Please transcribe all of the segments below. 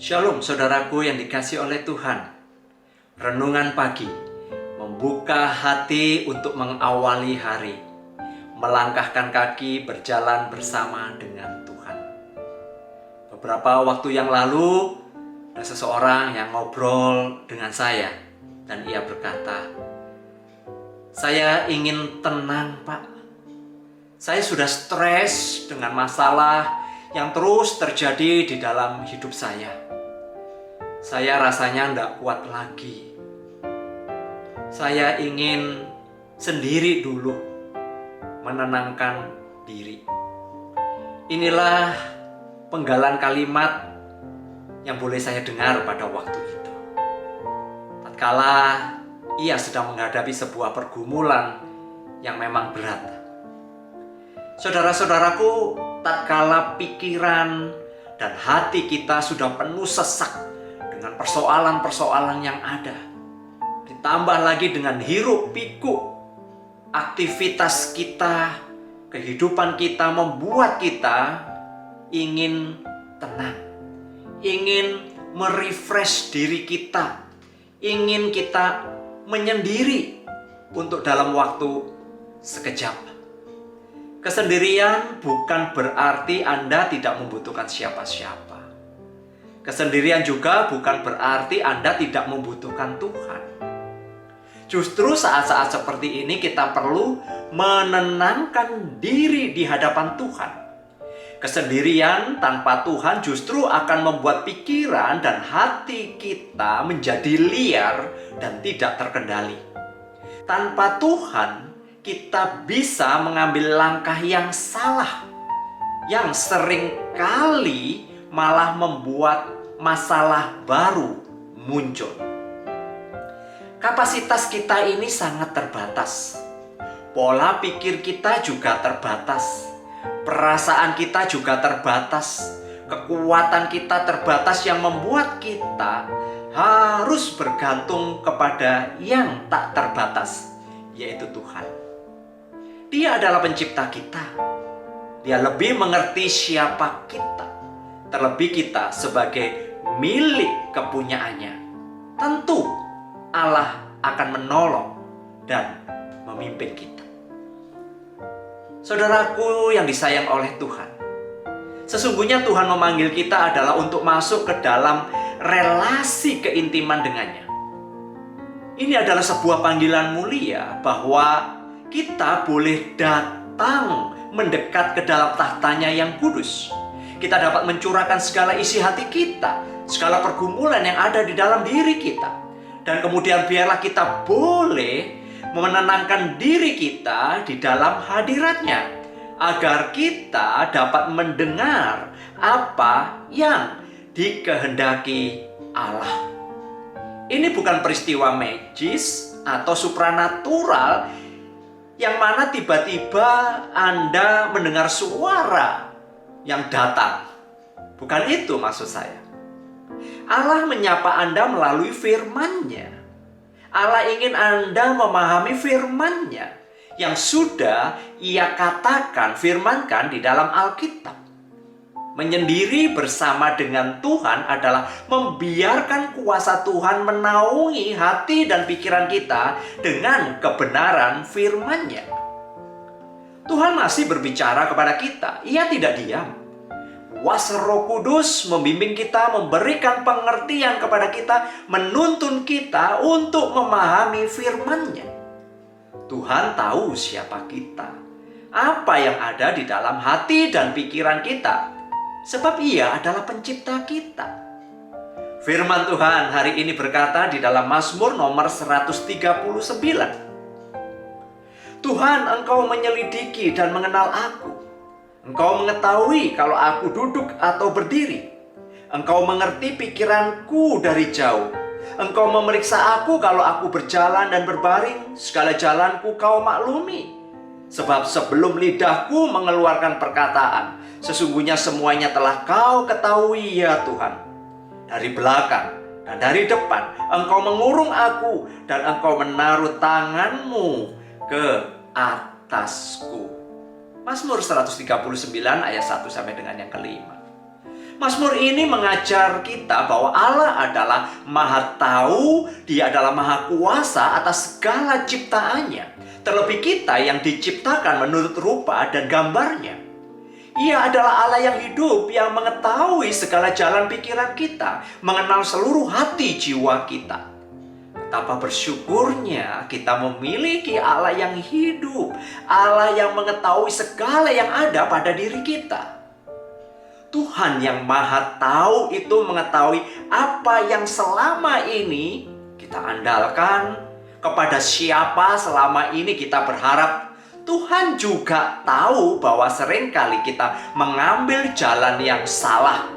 Shalom saudaraku yang dikasihi oleh Tuhan. Renungan pagi membuka hati untuk mengawali hari, melangkahkan kaki berjalan bersama dengan Tuhan. Beberapa waktu yang lalu ada seseorang yang ngobrol dengan saya dan ia berkata, "Saya ingin tenang, Pak. Saya sudah stres dengan masalah yang terus terjadi di dalam hidup saya. Saya rasanya tidak kuat lagi. Saya ingin sendiri dulu, menenangkan diri." Inilah penggalan kalimat yang boleh saya dengar pada waktu itu. Tatkala ia sedang menghadapi sebuah pergumulan yang memang berat. Saudara-saudaraku, tatkala pikiran dan hati kita sudah penuh sesak dengan persoalan-persoalan yang ada, ditambah lagi dengan hiruk pikuk aktivitas kita, kehidupan kita membuat kita ingin tenang, ingin merefresh diri kita, ingin kita menyendiri untuk dalam waktu sekejap. Kesendirian bukan berarti Anda tidak membutuhkan siapa-siapa. Kesendirian juga bukan berarti Anda tidak membutuhkan Tuhan. Justru saat-saat seperti ini kita perlu menenangkan diri di hadapan Tuhan. Kesendirian tanpa Tuhan justru akan membuat pikiran dan hati kita menjadi liar dan tidak terkendali. Tanpa Tuhan, kita bisa mengambil langkah yang salah, yang seringkali malah membuat masalah baru muncul. Kapasitas kita ini sangat terbatas. Pola pikir kita juga terbatas. Perasaan kita juga terbatas. Kekuatan kita terbatas yang membuat kita harus bergantung kepada yang tak terbatas, yaitu Tuhan. Dia adalah pencipta kita. Dia lebih mengerti siapa kita. Terlebih kita sebagai milik kepunyaannya. Tentu Allah akan menolong dan memimpin kita. Saudaraku yang disayang oleh Tuhan, sesungguhnya Tuhan memanggil kita adalah untuk masuk ke dalam relasi keintiman dengannya. Ini adalah sebuah panggilan mulia bahwa kita boleh datang mendekat ke dalam tahtanya yang kudus. Kita dapat mencurahkan segala isi hati kita, segala pergumulan yang ada di dalam diri kita. Dan kemudian biarlah kita boleh menenangkan diri kita di dalam hadiratnya, agar kita dapat mendengar apa yang dikehendaki Allah. Ini bukan peristiwa magis atau supranatural yang mana tiba-tiba Anda mendengar suara yang datang. Bukan itu maksud saya. Allah menyapa Anda melalui firman-Nya. Allah ingin Anda memahami firman-Nya yang sudah Ia katakan, firmankan di dalam Alkitab. Menyendiri bersama dengan Tuhan adalah membiarkan kuasa Tuhan menaungi hati dan pikiran kita dengan kebenaran firman-Nya. Tuhan masih berbicara kepada kita. Ia tidak diam. Kuasa Roh Kudus membimbing kita, memberikan pengertian kepada kita, menuntun kita untuk memahami firman-Nya. Tuhan tahu siapa kita, apa yang ada di dalam hati dan pikiran kita. Sebab Ia adalah pencipta kita. Firman Tuhan hari ini berkata di dalam Mazmur nomor 139. Tuhan, Engkau menyelidiki dan mengenal aku. Engkau mengetahui kalau aku duduk atau berdiri. Engkau mengerti pikiranku dari jauh. Engkau memeriksa aku kalau aku berjalan dan berbaring. Segala jalanku Kau maklumi. Sebab sebelum lidahku mengeluarkan perkataan, sesungguhnya semuanya telah Kau ketahui ya Tuhan. Dari belakang dan dari depan Engkau mengurung aku, dan Engkau menaruh tangan-Mu ke atasku. Mazmur 139 ayat 1 sampai dengan yang kelima. Mazmur ini mengajar kita bahwa Allah adalah Maha Tahu, Dia adalah Maha Kuasa atas segala ciptaannya. Terlebih kita yang diciptakan menurut rupa dan gambarnya. Ia adalah Allah yang hidup, yang mengetahui segala jalan pikiran kita, mengenal seluruh hati jiwa kita. Betapa bersyukurnya kita memiliki Allah yang hidup, Allah yang mengetahui segala yang ada pada diri kita. Tuhan yang Maha Tahu itu mengetahui apa yang selama ini kita andalkan, kepada siapa selama ini kita berharap. Tuhan juga tahu bahwa seringkali kita mengambil jalan yang salah,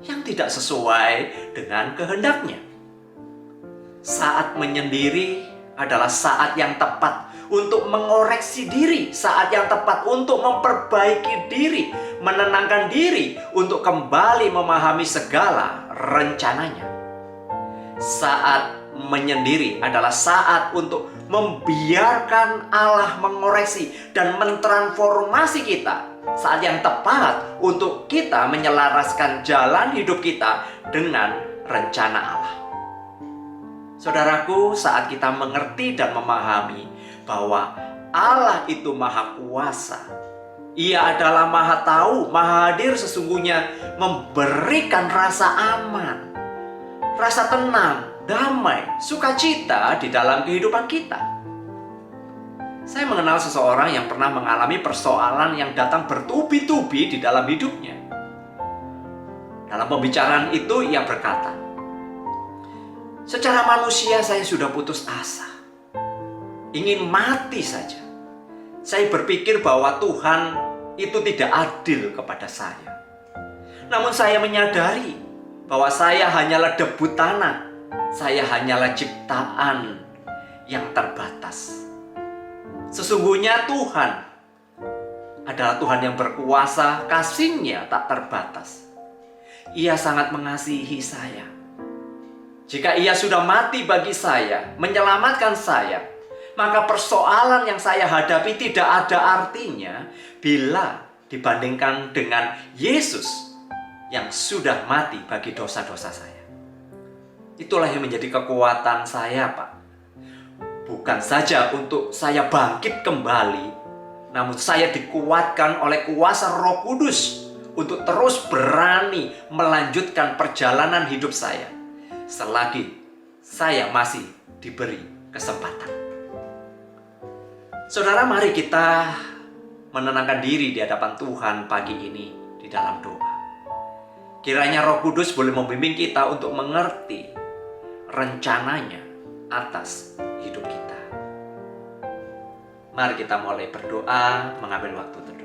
yang tidak sesuai dengan kehendaknya. Saat menyendiri adalah saat yang tepat untuk mengoreksi diri, saat yang tepat untuk memperbaiki diri, menenangkan diri untuk kembali memahami segala rencananya. Saat menyendiri adalah saat untuk membiarkan Allah mengoreksi dan mentransformasi kita. Saat yang tepat untuk kita menyelaraskan jalan hidup kita dengan rencana Allah. Saudaraku, saat kita mengerti dan memahami bahwa Allah itu Maha Kuasa, Ia adalah Maha Tahu, Maha Hadir, sesungguhnya memberikan rasa aman, rasa tenang, damai, sukacita di dalam kehidupan kita. Saya mengenal seseorang yang pernah mengalami persoalan yang datang bertubi-tubi di dalam hidupnya. Dalam pembicaraan itu ia berkata, "Secara manusia saya sudah putus asa. Ingin mati saja. Saya berpikir bahwa Tuhan itu tidak adil kepada saya. Namun saya menyadari bahwa saya hanyalah debu tanah. Saya hanyalah ciptaan yang terbatas. Sesungguhnya Tuhan adalah Tuhan yang berkuasa, kasih-Nya tak terbatas. Ia sangat mengasihi saya. Jika Ia sudah mati bagi saya, menyelamatkan saya, maka persoalan yang saya hadapi tidak ada artinya bila dibandingkan dengan Yesus yang sudah mati bagi dosa-dosa saya. Itulah yang menjadi kekuatan saya, Pak. Bukan saja untuk saya bangkit kembali, namun saya dikuatkan oleh kuasa Roh Kudus untuk terus berani melanjutkan perjalanan hidup saya selagi saya masih diberi kesempatan. Saudara, mari kita menenangkan diri di hadapan Tuhan pagi ini di dalam doa. Kiranya Roh Kudus boleh membimbing kita untuk mengerti rencananya atas hidup kita. Mari kita mulai berdoa, mengambil waktu teduh.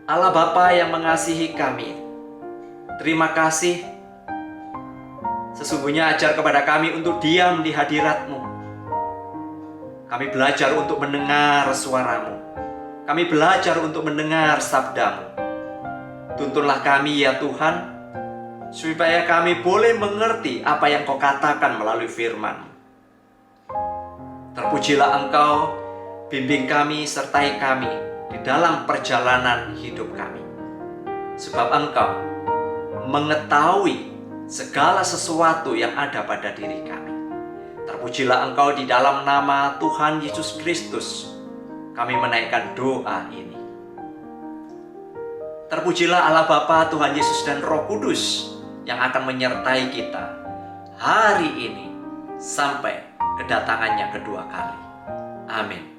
Allah Bapa yang mengasihi kami, terima kasih Sesungguhnya ajar kepada kami untuk diam di hadirat-Mu. Kami belajar untuk mendengar suara-Mu. Kami belajar untuk mendengar sabda-Mu. Tuntunlah kami ya Tuhan, supaya kami boleh mengerti apa yang Kau katakan melalui firman-Mu. Terpujilah Engkau, bimbing kami, sertai kami di dalam perjalanan hidup kami. Sebab Engkau mengetahui segala sesuatu yang ada pada diri kami. Terpujilah Engkau, di dalam nama Tuhan Yesus Kristus kami menaikkan doa ini. Terpujilah Allah Bapa, Tuhan Yesus dan Roh Kudus yang akan menyertai kita hari ini sampai kedatangannya kedua kali. Amin.